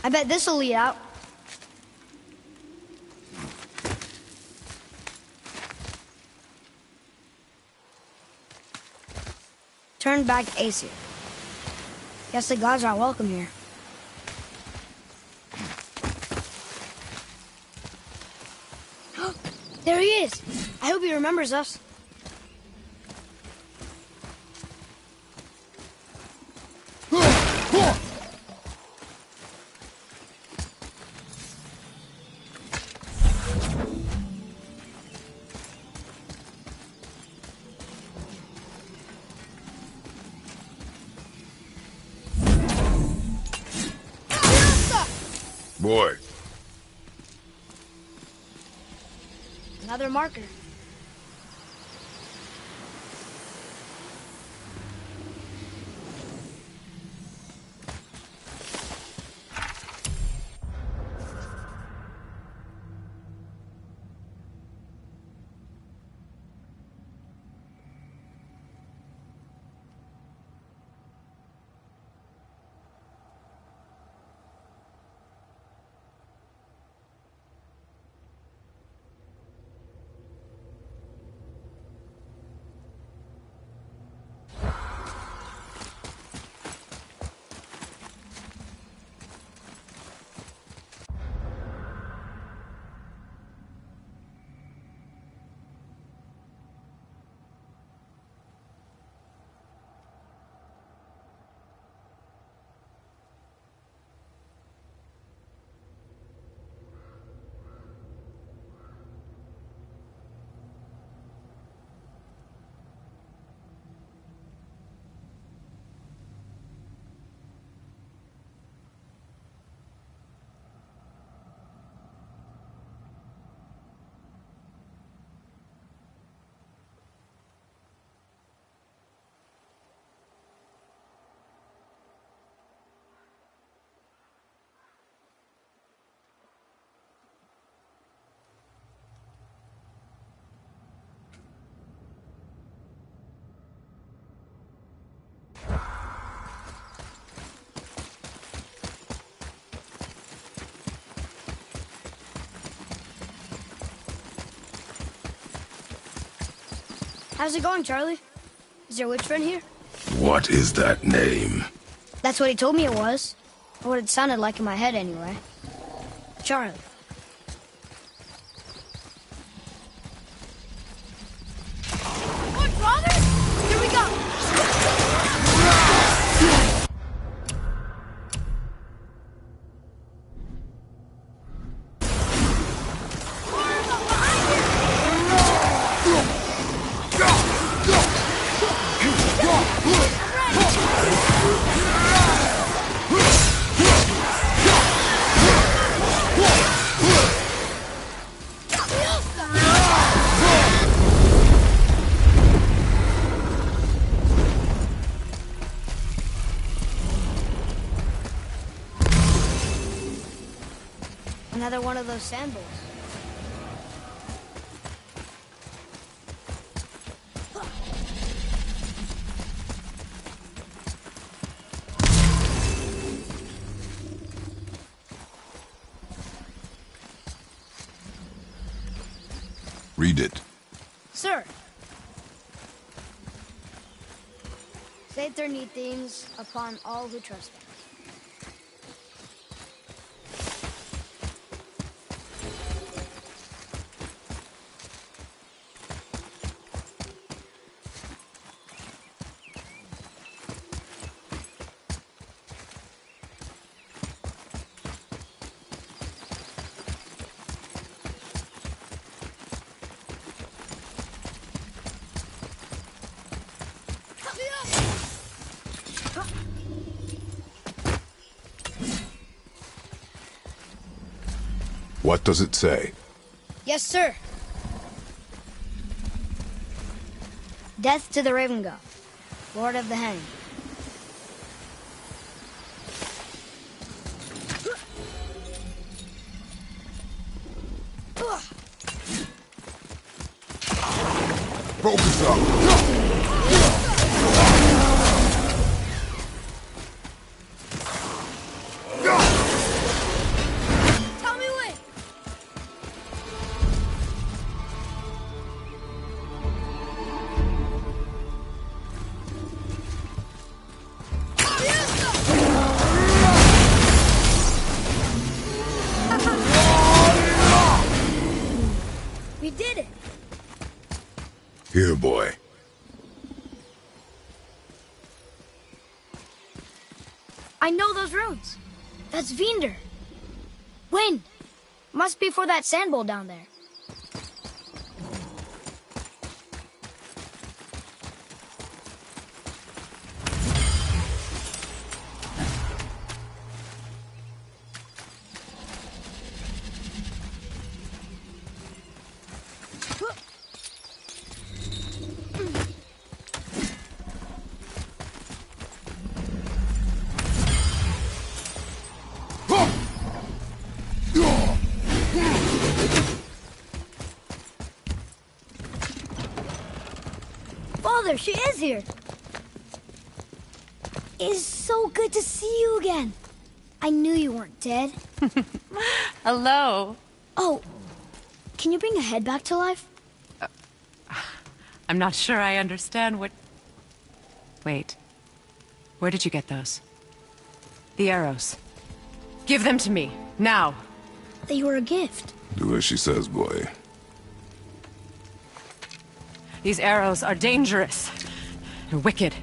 I bet this'll lead out. Turn back to Aesir. Guess the gods aren't welcome here. There he is! I hope he remembers us. Boy. Another marker. How's it going, Charlie? Is your witch friend here? What is that name? That's what he told me it was. Or what it sounded like in my head, anyway. Charlie. Look, brother! Here we go! Another one of those sand bowls. Read it. Sir. Saith their need things upon all who trespass. What does it say? Yes, sir. Death to the Raven God, Lord of the Hanged. Focus up! Here, boy. I know those runes. That's Vinder. Wind. Must be for that sand bowl down there. Father, she is here. It's so good to see you again. I knew you weren't dead. Hello. Oh, can you bring a head back to life? I'm not sure I understand what... Wait. Where did you get those? The arrows. Give them to me, now. They were a gift. Do as she says, boy. These arrows are dangerous. They're wicked.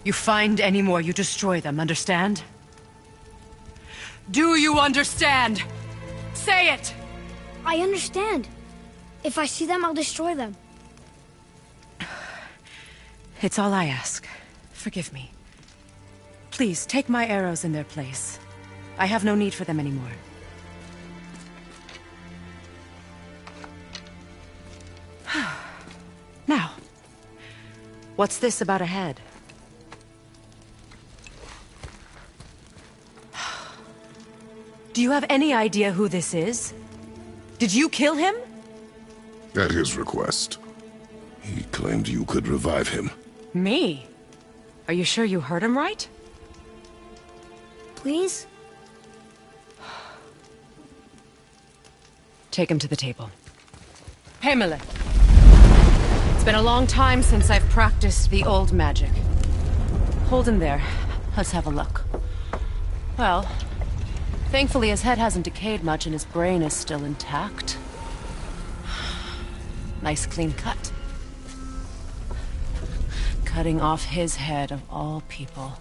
You find any more, you destroy them, understand? Do you understand? Say it! I understand. If I see them, I'll destroy them. It's all I ask. Forgive me. Please, take my arrows in their place. I have no need for them anymore. Now, what's this about a head? Do you have any idea who this is? Did you kill him? At his request. He claimed you could revive him. Me? Are you sure you heard him right? Please? Take him to the table. Pamela. It's been a long time since I've practiced the old magic. Hold him there. Let's have a look. Well, thankfully his head hasn't decayed much and his brain is still intact. Nice clean cut. Cutting off his head of all people.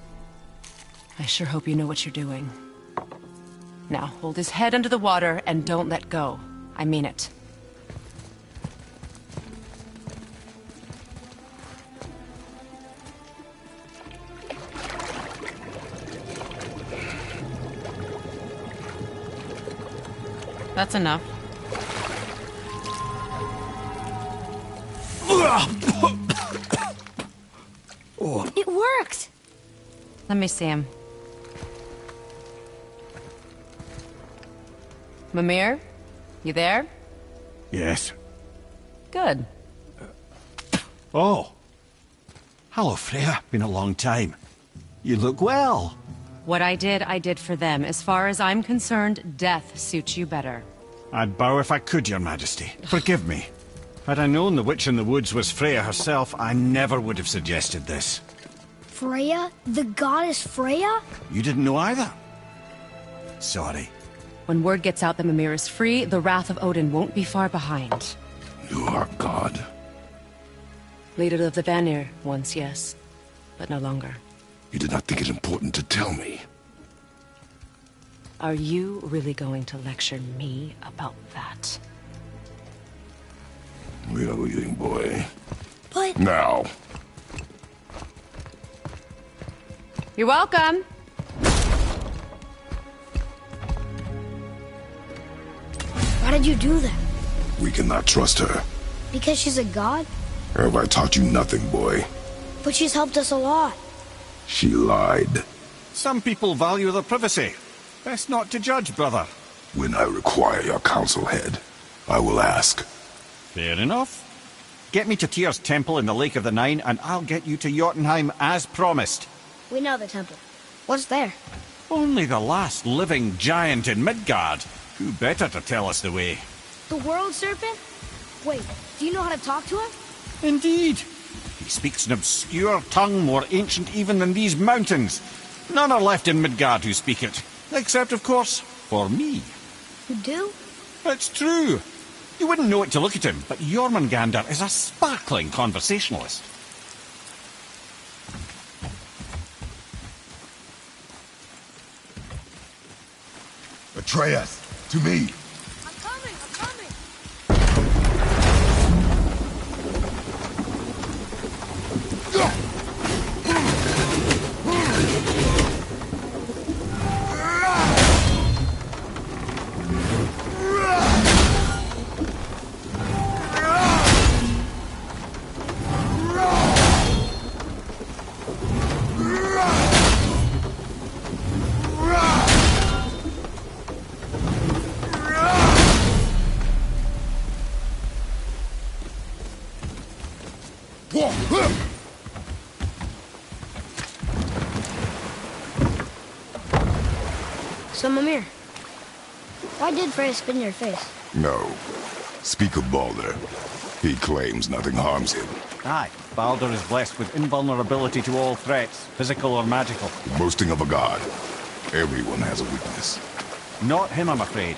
I sure hope you know what you're doing. Now, hold his head under the water and don't let go. I mean it. That's enough. It worked! Let me see him. Mimir? You there? Yes. Good. Oh. Hello, Freya. Been a long time. You look well. What I did for them. As far as I'm concerned, death suits you better. I'd bow if I could, Your Majesty. Forgive me. Had I known the witch in the woods was Freya herself, I never would have suggested this. Freya? The goddess Freya? You didn't know either? Sorry. When word gets out that Mimir is free, the wrath of Odin won't be far behind. You are God. Leader of the Vanir, once, yes. But no longer. You did not think it important to tell me. Are you really going to lecture me about that? We are leaving, boy. But... Now. You're welcome! Why did you do that? We cannot trust her. Because she's a god? Have I taught you nothing, boy? But she's helped us a lot. She lied. Some people value their privacy. Best not to judge, brother. When I require your council head, I will ask. Fair enough. Get me to Tyr's temple in the Lake of the Nine, and I'll get you to Jotunheim as promised. We know the temple. What's there? Only the last living giant in Midgard. Who better to tell us the way? The world serpent? Wait, do you know how to talk to him? Indeed. He speaks an obscure tongue more ancient even than these mountains. None are left in Midgard who speak it. Except, of course, for me. You do? It's true. You wouldn't know it to look at him, but Jormungandr is a sparkling conversationalist. Atreus, to me. I'm coming! So, Mimir, why did Freya spit in your face? No. Speak of Baldur. He claims nothing harms him. Aye, Baldur is blessed with invulnerability to all threats, physical or magical. Boasting of a god. Everyone has a weakness. Not him, I'm afraid.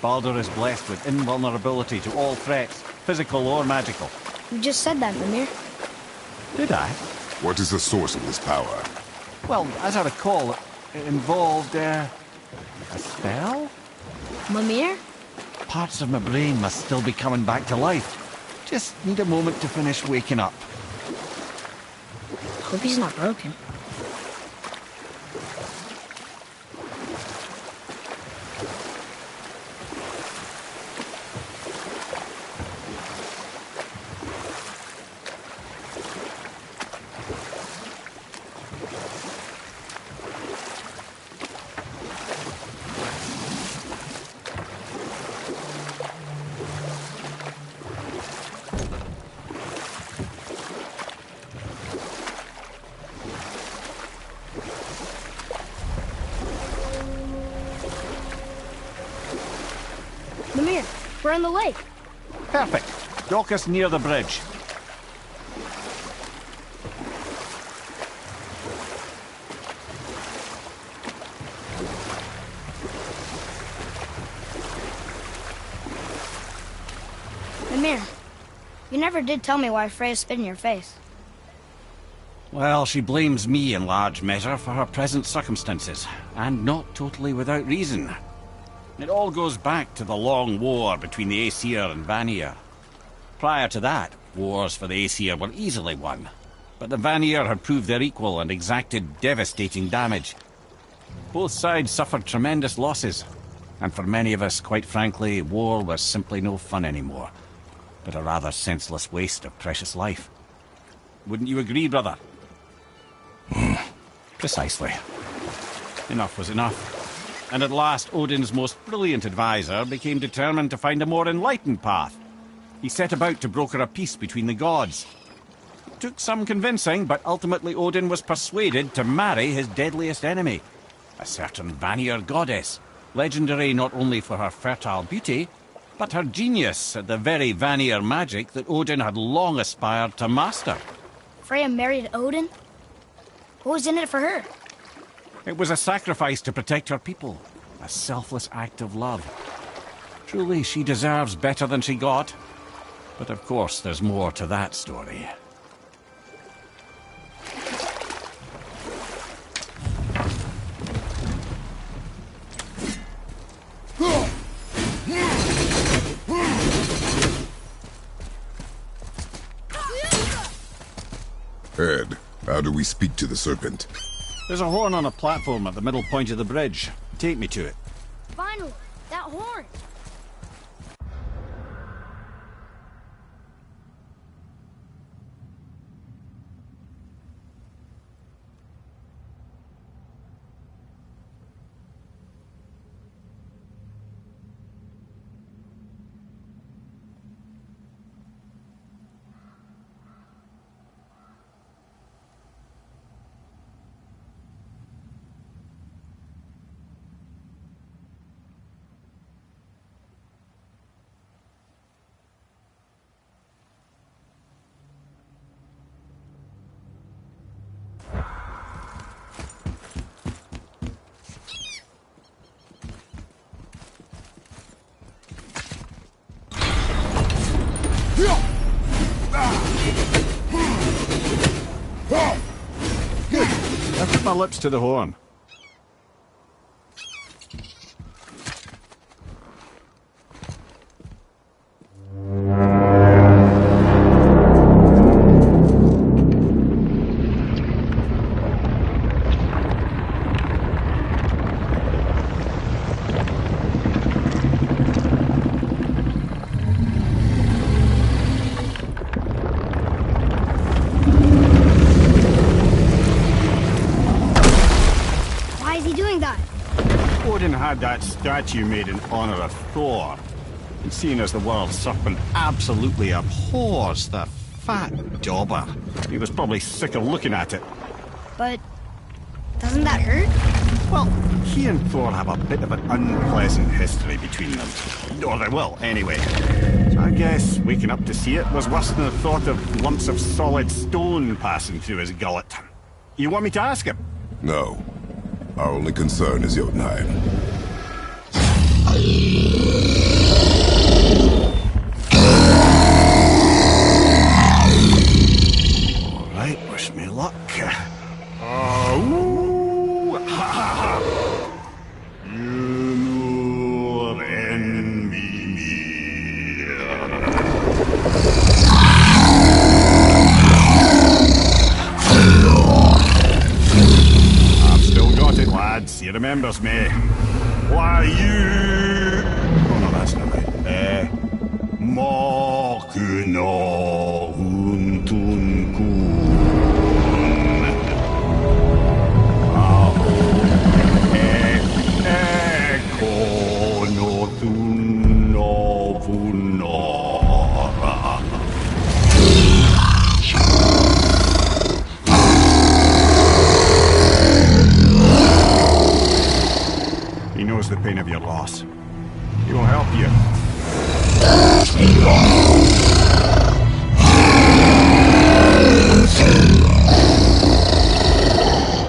Baldur is blessed with invulnerability to all threats, physical or magical. You just said that, Mimir. Did I? What is the source of this power? Well, as I recall, it involved, a spell? Mimir? Parts of my brain must still be coming back to life. Just need a moment to finish waking up. Hope he's not broken. Mimir, we're in the lake. Perfect. Dock us near the bridge. Mimir, you never did tell me why Freya spit in your face. Well, she blames me in large measure for her present circumstances, and not totally without reason. It all goes back to the long war between the Aesir and Vanir. Prior to that, wars for the Aesir were easily won, but the Vanir had proved their equal and exacted devastating damage. Both sides suffered tremendous losses, and for many of us, quite frankly, war was simply no fun anymore, but a rather senseless waste of precious life. Wouldn't you agree, brother? Precisely. Enough was enough. And at last, Odin's most brilliant advisor became determined to find a more enlightened path. He set about to broker a peace between the gods. It took some convincing, but ultimately Odin was persuaded to marry his deadliest enemy, a certain Vanir goddess, legendary not only for her fertile beauty, but her genius at the very Vanir magic that Odin had long aspired to master. Freya married Odin? What was in it for her? It was a sacrifice to protect her people, a selfless act of love. Truly, she deserves better than she got. But of course, there's more to that story. Ed, how do we speak to the serpent? There's a horn on a platform at the middle point of the bridge. Take me to it. Finally, that horn! Good. I put my lips to the horn. Why is he doing that? Odin had that statue made in honor of Thor. And seeing as the world serpent absolutely abhors the fat dauber, he was probably sick of looking at it. But doesn't that hurt? Well, he and Thor have a bit of an unpleasant history between them. Or they will, anyway. So I guess waking up to see it was worse than the thought of lumps of solid stone passing through his gullet. You want me to ask him? No. Our only concern is Jotunheim. All right, wish me luck. Ooh, ha, ha, ha. You envy me. I've still got it, lads. He remembers me. Why you? Oh no, that's not right. Mokuno Huntunkun. He knows the pain of your loss. He will help you.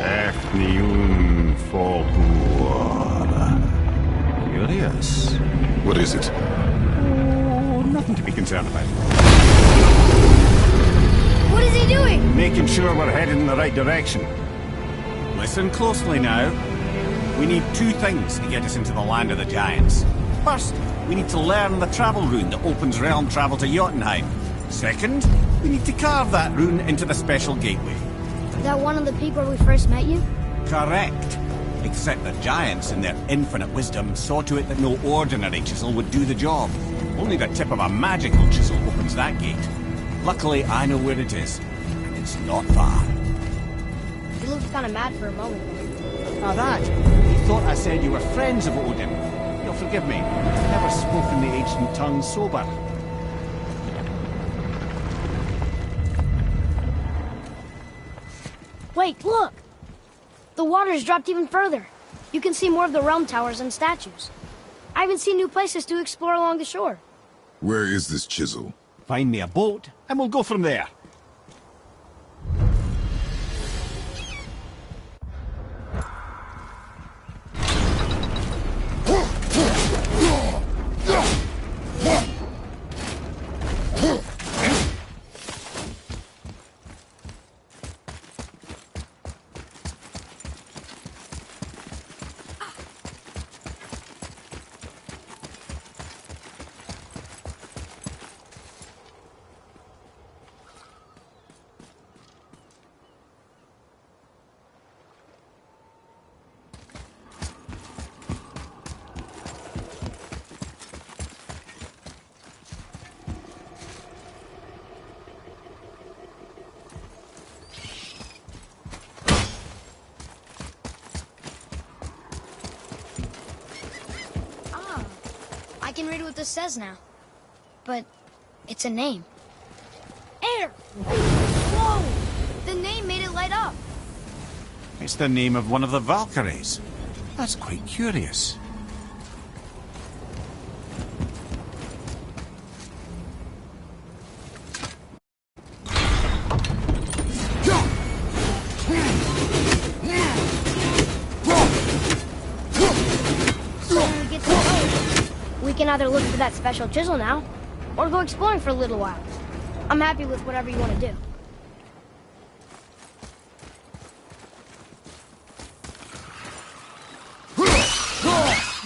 Efniun Fogur. Curious. What is it? Oh, nothing to be concerned about. What is he doing? Making sure we're headed in the right direction. Listen closely now. We need two things to get us into the land of the giants. First, we need to learn the travel rune that opens realm travel to Jotunheim. Second, we need to carve that rune into the special gateway. Is that one of the people we first met you? Correct. Except the giants, in their infinite wisdom, saw to it that no ordinary chisel would do the job. Only the tip of a magical chisel opens that gate. Luckily, I know where it is, and it's not far. You looked kind of mad for a moment. Now that, you thought I said you were friends of Odin. You'll forgive me. I've never spoken the ancient tongue sober. Wait, look! The water's dropped even further. You can see more of the realm towers and statues. I even see new places to explore along the shore. Where is this chisel? Find me a boat, and we'll go from there. I can read what this says now. But it's a name. Air! Whoa! The name made it light up. It's the name of one of the Valkyries. That's quite curious. So when we get to the boat, we can either look for that special chisel now, Or go exploring for a little while. I'm happy with whatever you want to do.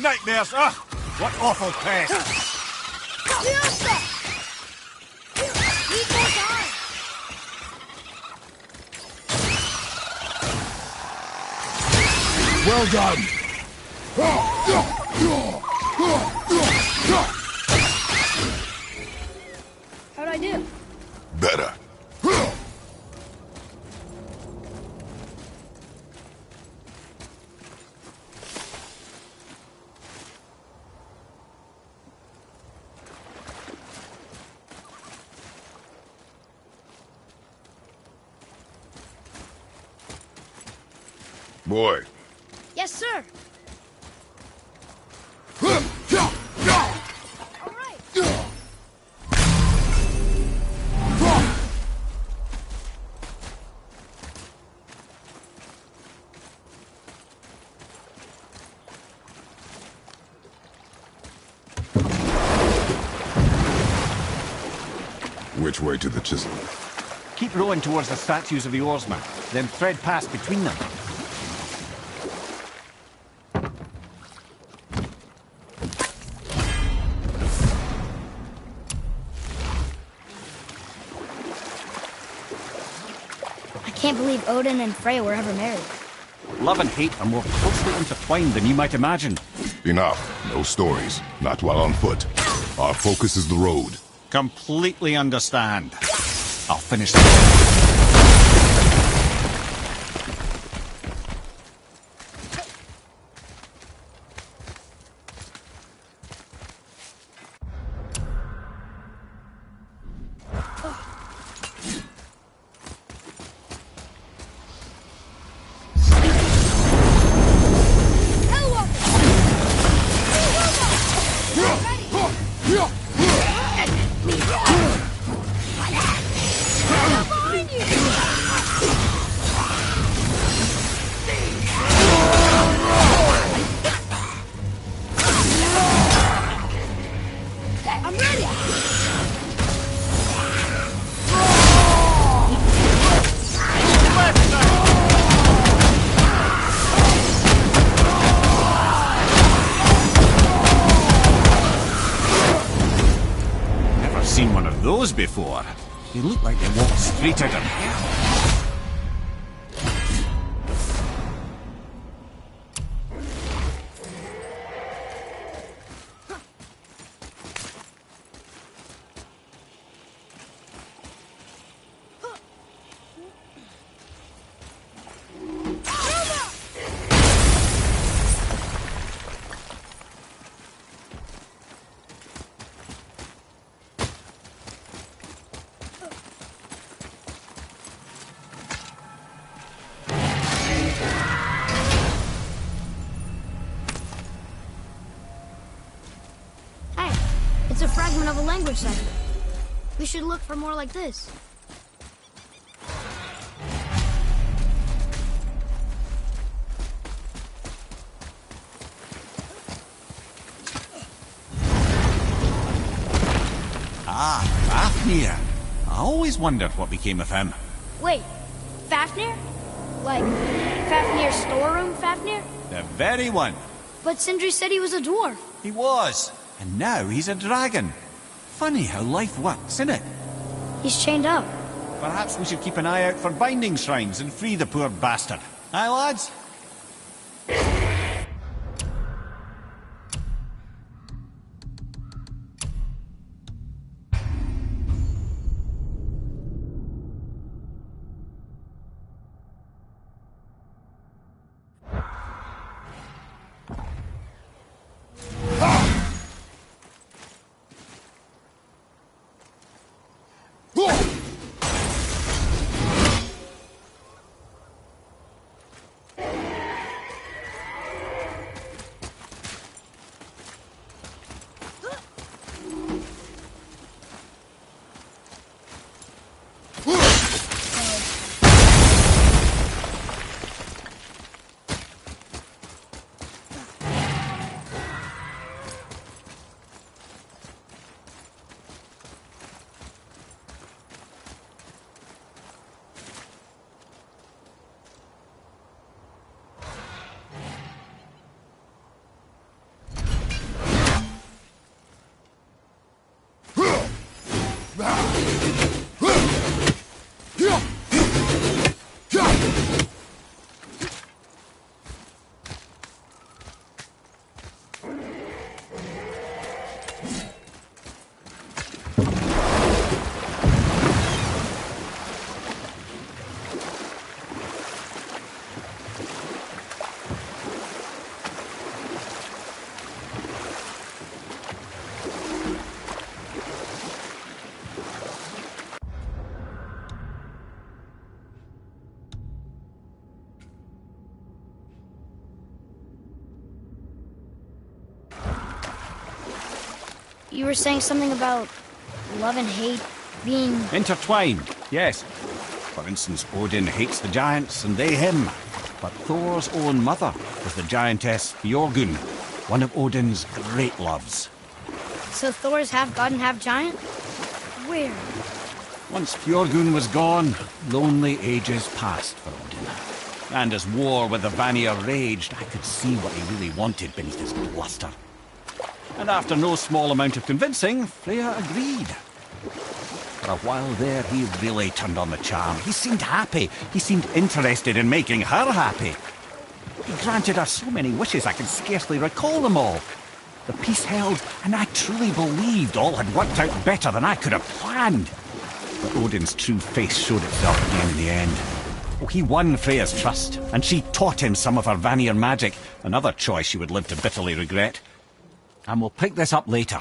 Nightmares! Ah! What awful pest! Fiesta! Need more time! Well done! How'd I do? Better. Boy. Yes, sir. All right. Which way to the chisel? Keep rowing towards the statues of the oarsmen, then thread past between them. I can't believe Odin and Freya were ever married. Love and hate are more closely intertwined than you might imagine. Enough. No stories. Not while on foot. Our focus is the road. Completely understand. I'll finish seen one of those before. They look like they walked straight out of hell. It's a fragment of a language cipher. We should look for more like this. Ah, Fafnir. I always wondered what became of him. Wait, Fafnir? Like, Fafnir's storeroom Fafnir? The very one. But Sindri said he was a dwarf. He was. And now he's a dragon. Funny how life works, isn't it? He's chained up. Perhaps we should keep an eye out for binding shrines and free the poor bastard. Aye, lads? You were saying something about love and hate being... Intertwined, yes. For instance, Odin hates the giants and they him. But Thor's own mother was the giantess Björgund, one of Odin's great loves. So Thor's half god and half giant? Where? Once Björgund was gone, lonely ages passed for Odin. And as war with the Vanir raged, I could see what he really wanted beneath his bluster. And after no small amount of convincing, Freya agreed. For a while there, he really turned on the charm. He seemed happy. He seemed interested in making her happy. He granted her so many wishes I could scarcely recall them all. The peace held, and I truly believed all had worked out better than I could have planned. But Odin's true face showed itself again in the end. Oh, he won Freya's trust, and she taught him some of her Vanir magic, another choice she would live to bitterly regret. And we'll pick this up later.